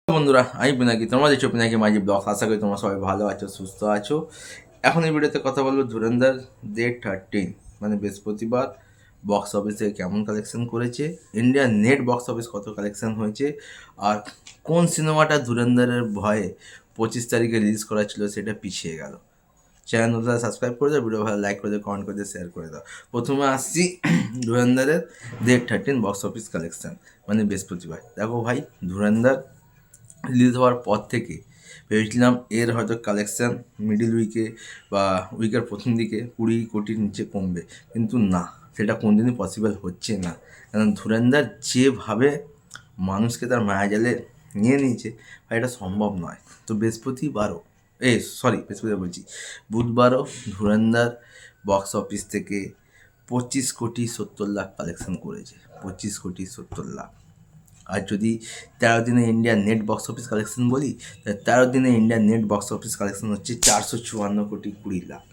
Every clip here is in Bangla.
বন্ধুরা, আমি পিনাকি, তোমরা দেখছো পিনাকি মাঝি ব্লগ। আশা করি তোমরা সবাই ভালো আছো, সুস্থ আছো। এখন এই ভিডিওতে কথা বলবো ধুরন্ধর ডে 13, মানে বৃহস্পতিবার বক্স অফিসে কেমন কালেকশন করেছে, ইন্ডিয়ার নেট বক্স অফিস কত কালেকশন হয়েছে, আর কোন সিনেমাটা ধুরন্ধরের ভয়ে 25 তারিখে রিলিজ করা ছিল সেটা পিছিয়ে গেল। চ্যানেলটা সাবস্ক্রাইব করে দাও, ভিডিও ভালো লাইক করে দাও, কমেন্ট করে দাও, শেয়ার করে দাও। প্রথমে আসছি ধুরন্ধরের ডে 13 বক্স অফিস কালেকশন, মানে বৃহস্পতিবার। দেখো ভাই, ধুরন্ধর রিলিজ হওয়ার পর থেকে ভেবেছিলাম এর হয়তো কালেকশান মিডিল উইকে বা উইকের প্রথম দিকে 20 কোটির নিচে কমবে, কিন্তু না, সেটা কোনদিনই পসিবল হচ্ছে না। কারণ ধুরন্ধর যেভাবে মানুষকে তার মায়াজালে নিয়ে নিয়েছে, ভাই এটা সম্ভব নয়। তো বৃহস্পতিবার বলছি, বুধবারও ধুরন্ধর বক্স অফিস থেকে 25 কোটি 70 লাখ কালেকশন করেছে। 25 কোটি 70 লাখ। আর যদি 13 দিনে ইন্ডিয়ার নেট বক্স অফিস কালেকশন বলি, তাহলে 13 দিনে ইন্ডিয়ার নেট বক্স অফিস কালেকশন হচ্ছে 454 কোটি 20 লাখ।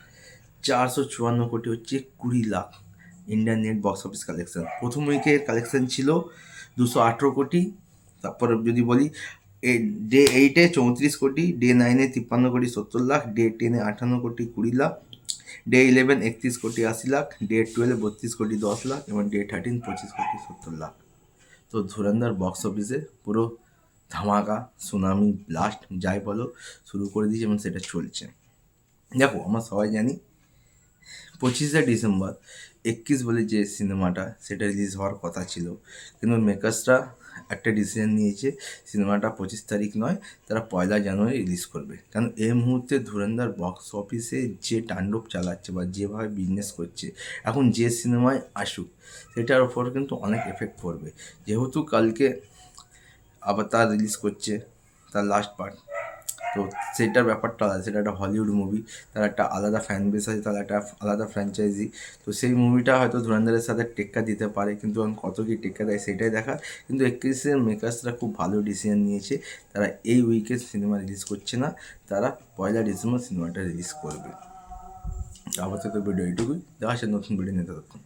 454 কোটি হচ্ছে 20 lakh Indian net box office collection. প্রথম উইকের কালেকশন ছিল 218 কোটি। তারপরে যদি বলি ডে 8-এ 34 কোটি, ডে 9-এ 53 কোটি 70 লাখ, ডে 10-এ 58 কোটি 20 লাখ, ডে 11 31 কোটি 80 লাখ, ডে 12-এ 32 কোটি 10 লাখ, এবং ডে 13 25 কোটি 70 লাখ। তো ধুরন্ধর বক্স অফিসে পুরো ধামাকা, সুনামি, ব্লাস্ট যাই বলো শুরু করে দিয়েছে, এবং সেটা চলছে। দেখো, আমরা সবাই জানি 25শে ডিসেম্বর 21 বলে যে সিনেমাটা, সেটা রিলিজ হওয়ার কথা ছিল, কিন্তু মেকার্সরা একটা ডিসিশন নিয়েছে, সিনেমাটা 25 তারিখ নয়, তারা 1 জানুয়ারি রিলিজ করবে। কারণ এই মুহূর্তে ধুরন্ধর বক্স অফিসে যে তাণ্ডব চালাচ্ছে বা যেভাবে বিজনেস করছে, এখন যে সিনেমায় আসুক সেটার ওপর কিন্তু অনেক এফেক্ট পড়বে। যেহেতু কালকে আবার তার রিলিজ করছে তার লাস্ট পার্ট, তো সেটার ব্যাপারটা আলাদা। সেটা একটা হলিউড মুভি, তার একটা আলাদা ফ্যান বেস আছে, তার একটা আলাদা ফ্র্যাঞ্চাইজি। তো সেই মুভিটা হয়তো ধুরন্ধরের সাথে টেক্কা দিতে পারে, কিন্তু এখন কত কী টেক্কা দেয় সেটাই দেখা। কিন্তু 21-এর মেকার্সরা খুব ভালো ডিসিশন নিয়েছে, তারা এই উইকে সিনেমা রিলিজ করছে না, তারা 1 ডিসেম্বর সিনেমাটা রিলিজ করবে। আপাতত ভিডিও এইটুকুই, দেখা হচ্ছে নতুন ভিডিও নিয়ে। ততক্ষণ।